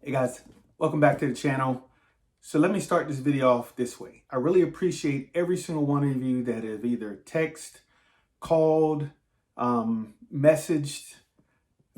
Hey guys, welcome back to the channel. So let me start this video off this way. I really appreciate every single one of you that have either texted, called, messaged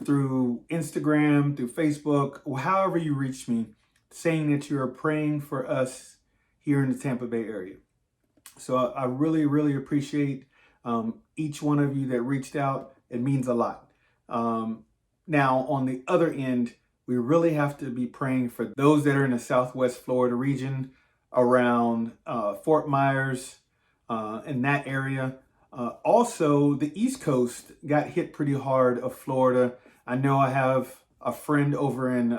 through Instagram, through Facebook, or however you reached me, saying that you are praying for us here in the Tampa Bay area. So I really appreciate each one of you that reached out. It means a lot. Now, on the other end, we really have to be praying for those that are in the Southwest Florida region around Fort Myers in that area. Also, the East Coast got hit pretty hard of Florida. I know I have a friend over in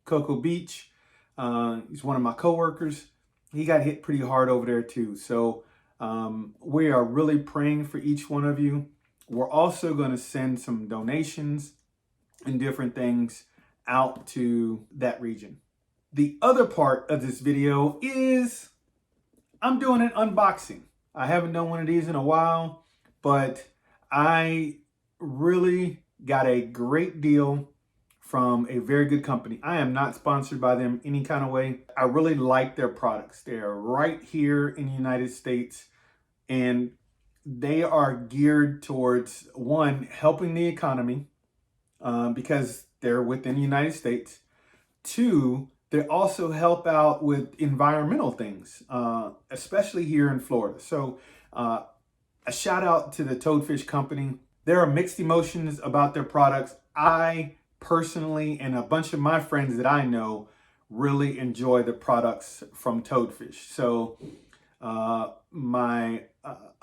Cocoa Beach. He's one of my coworkers. He got hit pretty hard over there too. So we are really praying for each one of you. We're also going to send some donations and different things out to that region. The other part of this video is I'm doing an unboxing. I haven't done one of these in a while, but I really got a great deal from a very good company. I am not sponsored by them any kind of way. I really like their products. They are right here in the United States, and they are geared towards, one, helping the economy because they're within the United States. Two, they also help out with environmental things, especially here in Florida. So a shout out to the Toadfish company. There are mixed emotions about their products. I personally, and a bunch of my friends that I know, really enjoy the products from Toadfish. So another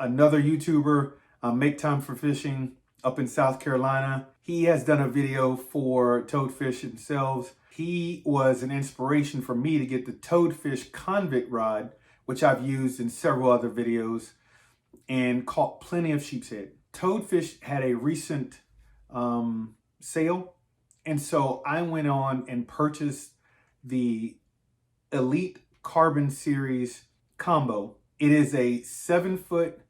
YouTuber, Make Time for Fishing, up in South Carolina, he has done a video for Toadfish themselves. He was an inspiration for me to get the Toadfish convict rod, which I've used in several other videos and caught plenty of sheepshead. Toadfish had a recent sale, and so I went on and purchased the Elite Carbon Series combo. It is a 7-foot,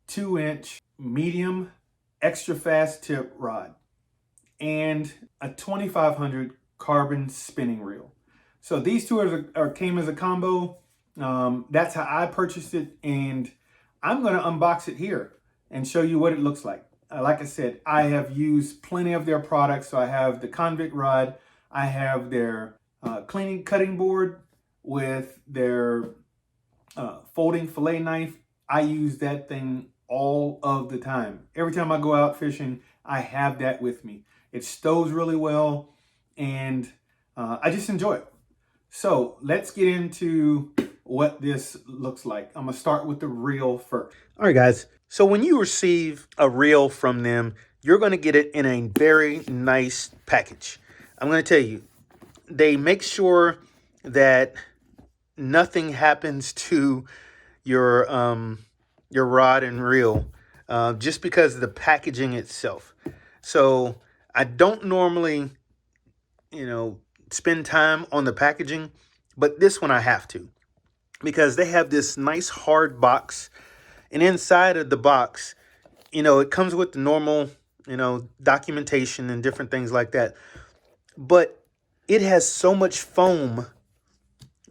2-inch medium extra fast tip rod and a 2500 carbon spinning reel. So these two came as a combo. That's how I purchased it, and I'm going to unbox it here and show you what it looks like. Like I said, I have used plenty of their products. So I have the convict rod, I have their cutting board with their folding fillet knife. I use that thing all of the time. Every time I go out fishing, I have that with me. It stows really well, and I just enjoy it. So let's get into what this looks like. I'm gonna start with the reel first. All right, guys. So when you receive a reel from them, you're gonna get it in a very nice package. I'm gonna tell you, they make sure that nothing happens to your rod and reel just because of the packaging itself. So I don't normally, spend time on the packaging, but this one I have to, because they have this nice hard box, and inside of the box, it comes with the normal, documentation and different things like that. But it has so much foam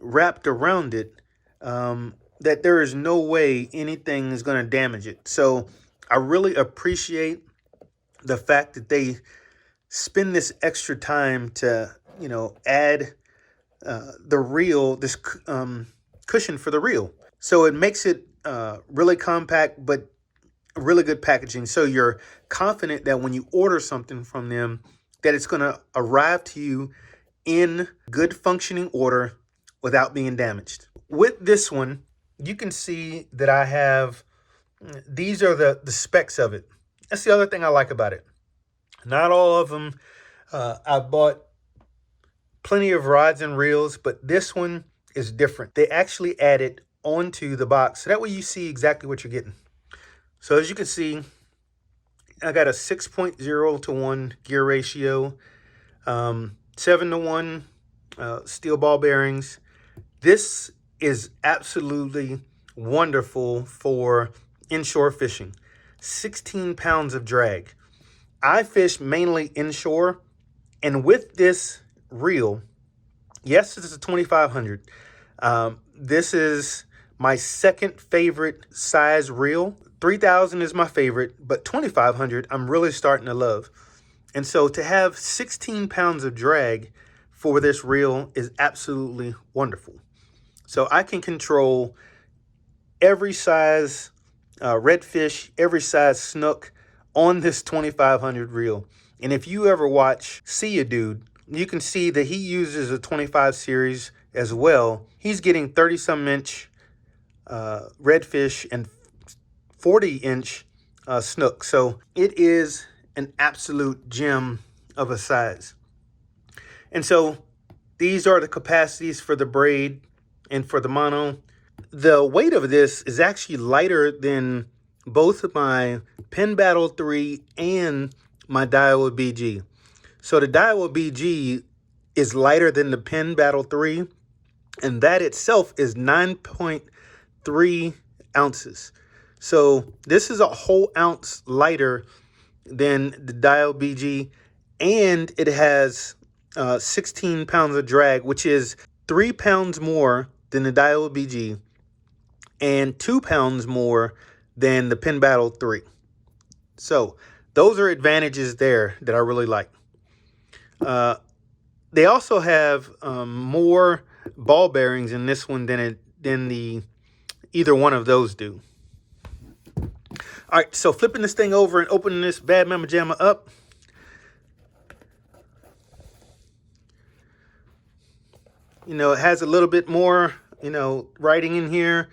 wrapped around it that there is no way anything is going to damage it. So I really appreciate the fact that they spend this extra time to, add the reel, this cushion for the reel. So it makes it really compact, but really good packaging. So you're confident that when you order something from them, that it's going to arrive to you in good functioning order without being damaged. With this one, you can see that I have, these are the specs of it. That's the other thing I like about it. Not all of them. I bought plenty of rods and reels, but this one is different. They actually add it onto the box, so that way you see exactly what you're getting. So as you can see, I got a 6.0 to 1 gear ratio, 7 to 1 steel ball bearings. This is absolutely wonderful for inshore fishing. 16 pounds of drag. I fish mainly inshore, and with this reel, Yes, this is a 2500. This is my second favorite size reel. 3000 is my favorite, but 2500 I'm really starting to love. And so to have 16 pounds of drag for this reel is absolutely wonderful. So I can control every size redfish, every size snook on this 2500 reel. And if you ever watch See Ya Dude, you can see that he uses a 25 series as well. He's getting 30 some inch redfish and 40-inch snook. So it is an absolute gem of a size. And so these are the capacities for the braid and for the mono. The weight of this is actually lighter than both of my Penn Battle 3 and my Daiwa BG. So the Daiwa BG is lighter than the Penn Battle 3, and that itself is 9.3 ounces. So this is a whole ounce lighter than the Daiwa BG, and it has 16 pounds of drag, which is 3 pounds more than the Daiwa BG and 2 pounds more than the Penn Battle 3. So those are advantages there that I really like. They also have more ball bearings in this one than either one of those do. All right, so flipping this thing over and opening this bad mama jamma up. You know, it has a little bit more, writing in here.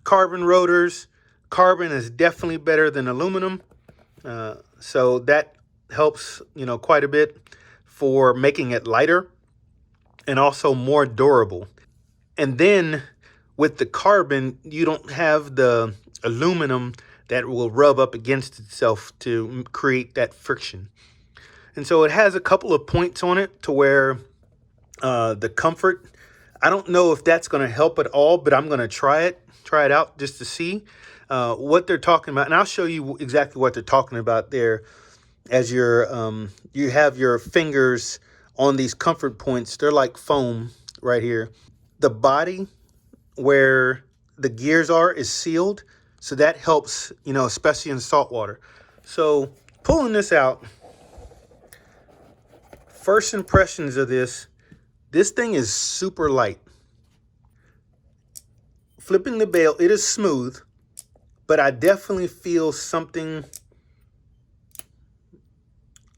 Carbon rotors. Carbon is definitely better than aluminum. So that helps, quite a bit for making it lighter and also more durable. And then with the carbon, you don't have the aluminum that will rub up against itself to create that friction. And so it has a couple of points on it to where the comfort, I don't know if that's going to help at all, but I'm going to try it out just to see what they're talking about. And I'll show you exactly what they're talking about there as you have your fingers on these comfort points. They're like foam right here. The body where the gears are is sealed. So that helps, especially in salt water. So pulling this out, first impressions of this thing is super light. Flipping the bail, it is smooth, but I definitely feel something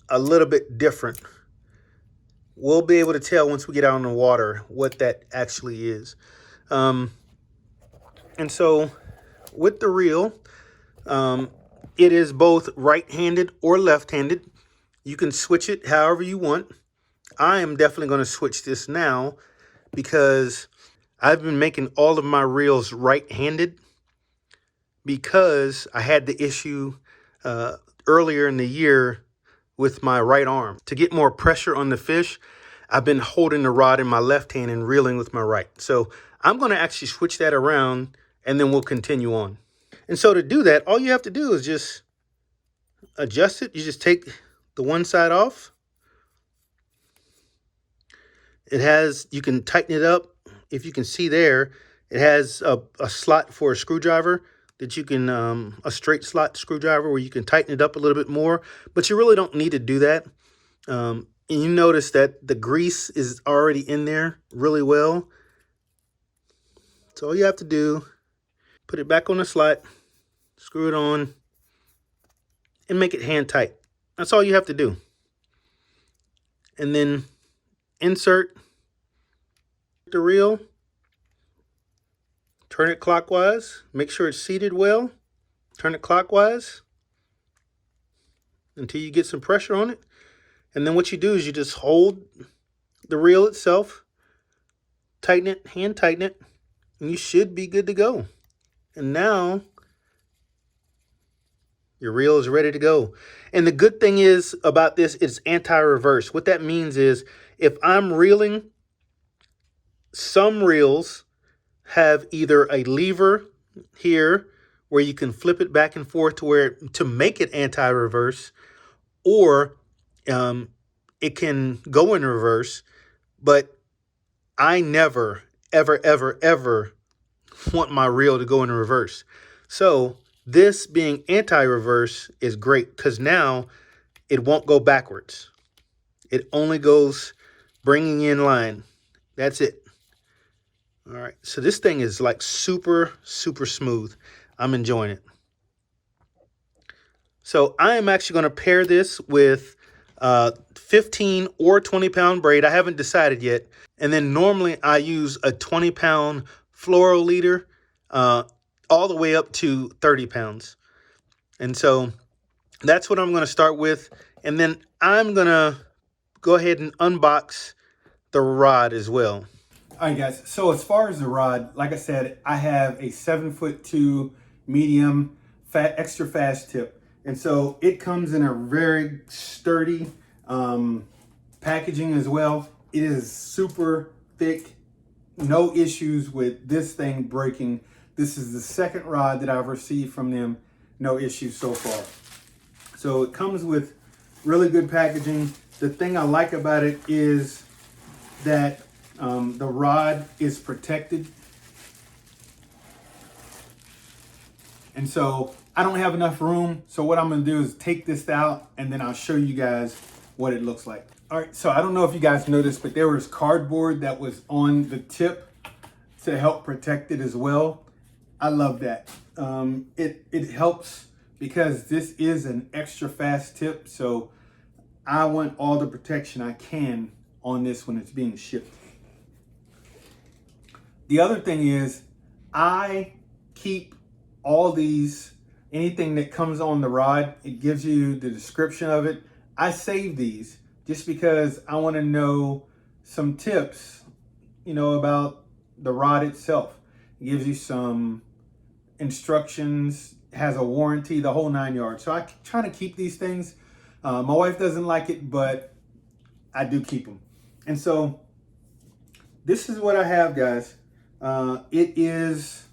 a little bit different. We'll be able to tell once we get out on the water what that actually is. And so with the reel, it is both right-handed or left-handed. You can switch it however you want. I am definitely going to switch this now because I've been making all of my reels right-handed because I had the issue earlier in the year with my right arm. To get more pressure on the fish, I've been holding the rod in my left hand and reeling with my right. So I'm going to actually switch that around and then we'll continue on. And so to do that, all you have to do is just adjust it. You just take the one side off. It has, you can tighten it up. If you can see there, it has a slot for a screwdriver that you can, a straight slot screwdriver where you can tighten it up a little bit more, but you really don't need to do that. And you notice that the grease is already in there really well. So all you have to do, put it back on the slot, screw it on, and make it hand tight. That's all you have to do. And then insert the reel, turn it clockwise, make sure it's seated well, turn it clockwise until you get some pressure on it. And then what you do is you just hold the reel itself, tighten it, hand tighten it, and you should be good to go. And now your reel is ready to go. And the good thing is about this, it's anti-reverse. What that means is if I'm reeling, some reels have either a lever here where you can flip it back and forth to make it anti-reverse, or it can go in reverse, but I never, ever, ever, ever want my reel to go in reverse. So this being anti-reverse is great because now it won't go backwards. It only goes bringing in line. That's it. All right. So this thing is like super, super smooth. I'm enjoying it. So I am actually going to pair this with 15 or 20-pound braid. I haven't decided yet. And then normally I use a 20-pound fluoro leader all the way up to 30 pounds. And so that's what I'm going to start with. And then I'm going to go ahead and unbox the rod as well. All right, guys. So as far as the rod, like I said, I have a 7'2" medium extra fast tip. And so it comes in a very sturdy packaging as well. It is super thick. No issues with this thing breaking. This is the second rod that I've received from them. No issues so far. So it comes with really good packaging. The thing I like about it is that the rod is protected. And so I don't have enough room. So what I'm gonna do is take this out and then I'll show you guys what it looks like. All right, so I don't know if you guys noticed, but there was cardboard that was on the tip to help protect it as well. I love that. It helps because this is an extra fast tip. So I want all the protection I can on this when it's being shipped. The other thing is I keep all these, anything that comes on the rod, it gives you the description of it. I save these just because I want to know some tips, you know, about the rod itself. It gives you some instructions, has a warranty, the whole 9 yards. So I try to keep these things. My wife doesn't like it, but I do keep them. And so this is what I have, guys. It is,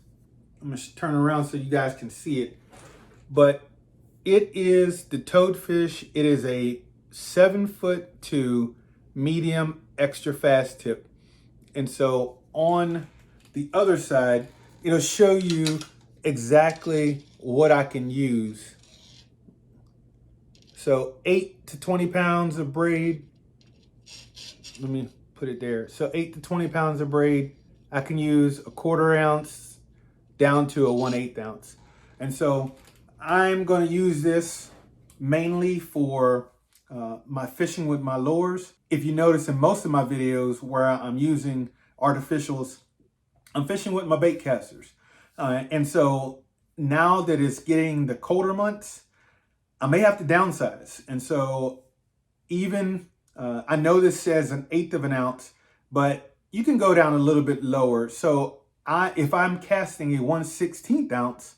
I'm gonna turn around so you guys can see it, but it is the Toadfish. It is a 7'2" medium extra fast tip. And so on the other side, it'll show you exactly what I can use. So 8 to 20 pounds of braid. Let me put it there. So 8 to 20 pounds of braid. I can use a 1/4 ounce down to a 1/8 ounce. And so I'm going to use this mainly for my fishing with my lures. If you notice in most of my videos where I'm using artificials, I'm fishing with my bait casters. And so now that it's getting the colder months, I may have to downsize. And so even, I know this says 1/8 of an ounce, but you can go down a little bit lower. So if I'm casting a 1/16 ounce,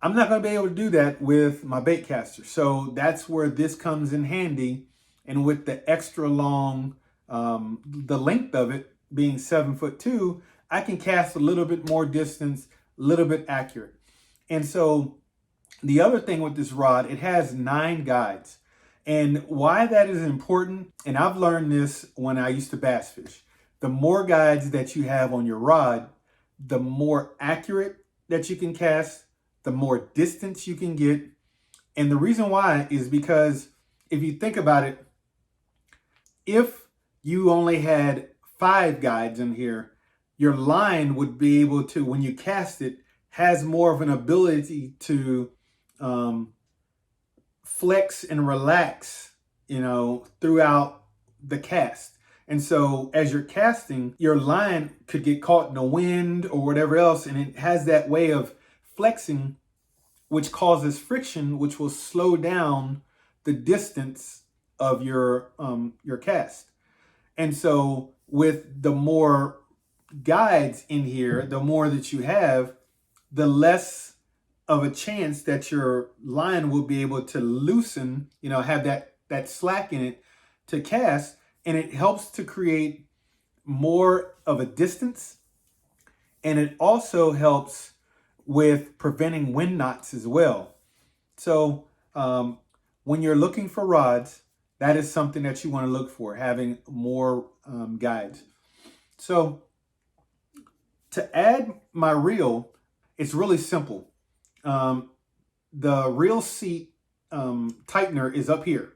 I'm not going to be able to do that with my bait caster. So that's where this comes in handy. And with the extra long, the length of it being 7'2", I can cast a little bit more distance, a little bit accurate. And so the other thing with this rod, it has 9 guides. And why that is important, and I've learned this when I used to bass fish, the more guides that you have on your rod, the more accurate that you can cast, the more distance you can get. And the reason why is because if you think about it, if you only had 5 guides in here, your line would be able to, when you cast it, has more of an ability to flex and relax, you know, throughout the cast. And so as you're casting, your line could get caught in the wind or whatever else, and it has that way of flexing, which causes friction, which will slow down the distance of your cast. And so with the more guides in here, the more that you have, the less of a chance that your line will be able to loosen, you know, have that slack in it to cast. And it helps to create more of a distance. And it also helps with preventing wind knots as well. So when you're looking for rods, that is something that you want to look for, having more guides. So to add my reel, it's really simple. The reel seat tightener is up here.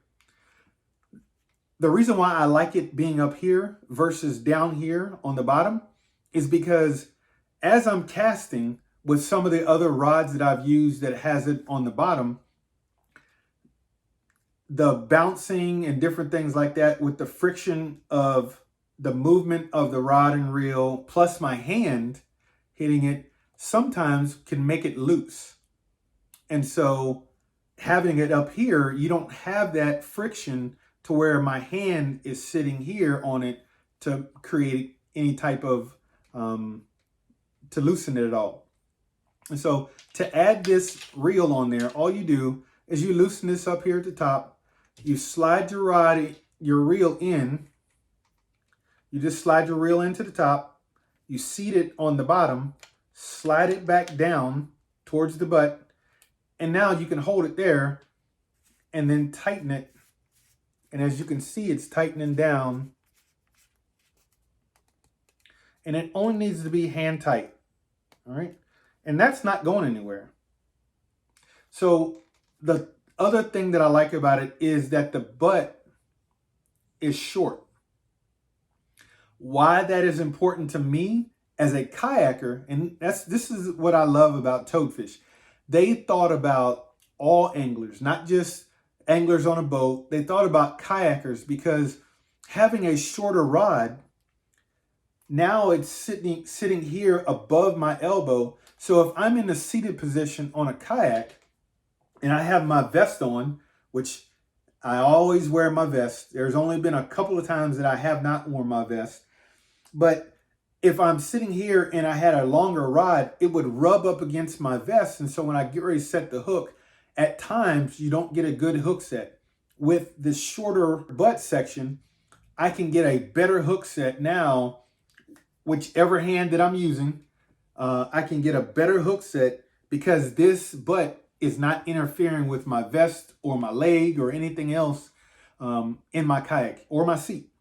The reason why I like it being up here versus down here on the bottom is because as I'm casting with some of the other rods that I've used that has it on the bottom, the bouncing and different things like that with the friction of the movement of the rod and reel plus my hand hitting it sometimes can make it loose. And so having it up here, you don't have that friction to where my hand is sitting here on it to create any type of, to loosen it at all. And so to add this reel on there, all you do is you loosen this up here at the top. You slide your reel in. You just slide your reel into the top. You seat it on the bottom, slide it back down towards the butt. And now you can hold it there and then tighten it. And as you can see, it's tightening down. And it only needs to be hand tight. All right. And that's not going anywhere. So the other thing that I like about it is that the butt is short. Why that is important to me as a kayaker, and this is what I love about Toadfish. They thought about all anglers, not just anglers on a boat. They thought about kayakers because having a shorter rod, now it's sitting here above my elbow. So if I'm in a seated position on a kayak and I have my vest on, which I always wear my vest. There's only been a couple of times that I have not worn my vest. But if I'm sitting here and I had a longer rod, it would rub up against my vest. And so when I get ready to set the hook, at times you don't get a good hook set. With this shorter butt section, I can get a better hook set now. Whichever hand that I'm using, I can get a better hook set because this butt is not interfering with my vest or my leg or anything else in my kayak or my seat.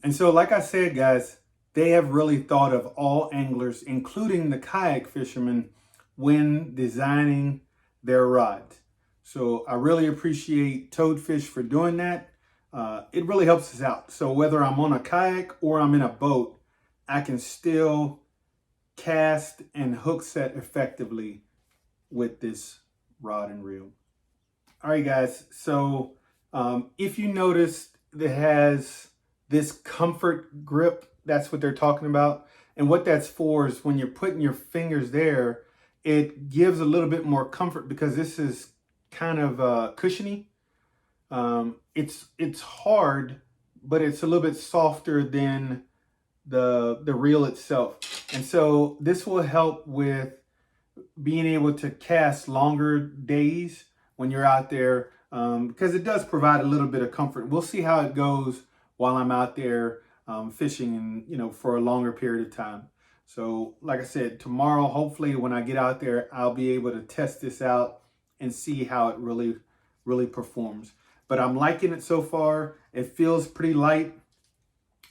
And so, like I said, guys, they have really thought of all anglers, including the kayak fishermen, when designing their rods. So I really appreciate Toadfish for doing that. It really helps us out. So whether I'm on a kayak or I'm in a boat, I can still cast and hook set effectively with this rod and reel. All right, guys. So if you noticed, it has this comfort grip. That's what they're talking about. And what that's for is when you're putting your fingers there, it gives a little bit more comfort because this is kind of cushiony. It's hard, but it's a little bit softer than the reel itself. And so this will help with being able to cast longer days when you're out there because it does provide a little bit of comfort. We'll see how it goes while I'm out there fishing and, for a longer period of time. So like I said, tomorrow, hopefully when I get out there, I'll be able to test this out and see how it really performs. But I'm liking it so far. It feels pretty light.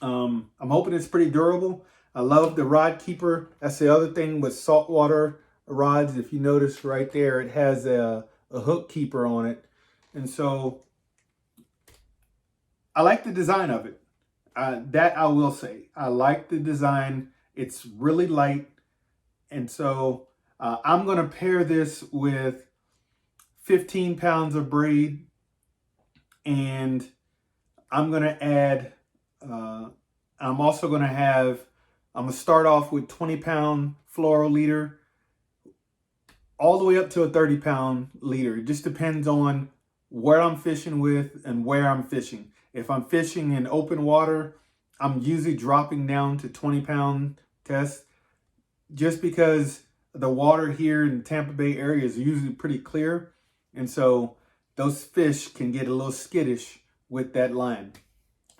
I'm hoping it's pretty durable. I love the rod keeper. That's the other thing with saltwater rods. If you notice right there, it has a hook keeper on it. And so I like the design of it. That I will say. I like the design. It's really light. And so I'm going to pair this with 15 pounds of braid. And I'm going to add, I'm also going to start off with 20-pound fluoro leader all the way up to a 30-pound leader. It just depends on where I'm fishing with and where I'm fishing. If I'm fishing in open water, I'm usually dropping down to 20-pound test just because the water here in the Tampa Bay area is usually pretty clear. And so those fish can get a little skittish with that line.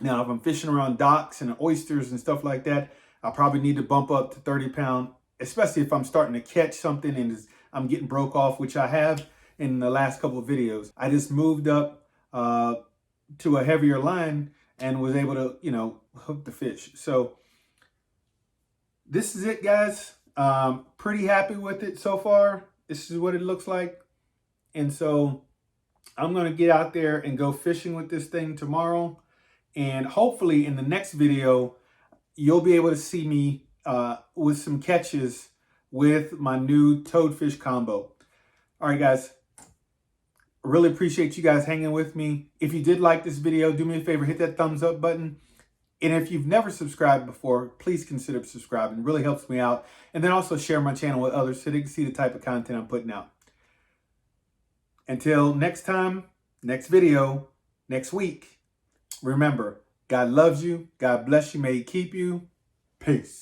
Now, if I'm fishing around docks and oysters and stuff like that, I probably need to bump up to 30-pound, especially if I'm starting to catch something and I'm getting broke off, which I have in the last couple of videos. I just moved up to a heavier line and was able to, you know, hook the fish. So this is it, guys. Pretty happy with it so far. This is what it looks like. And so I'm going to get out there and go fishing with this thing tomorrow. And hopefully in the next video, you'll be able to see me with some catches with my new Toadfish combo. All right, guys. Really appreciate you guys hanging with me. If you did like this video, do me a favor, hit that thumbs up button. And if you've never subscribed before, please consider subscribing. It really helps me out. And then also share my channel with others so they can see the type of content I'm putting out. Until next time, next video, next week, remember, God loves you. God bless you. May He keep you. Peace.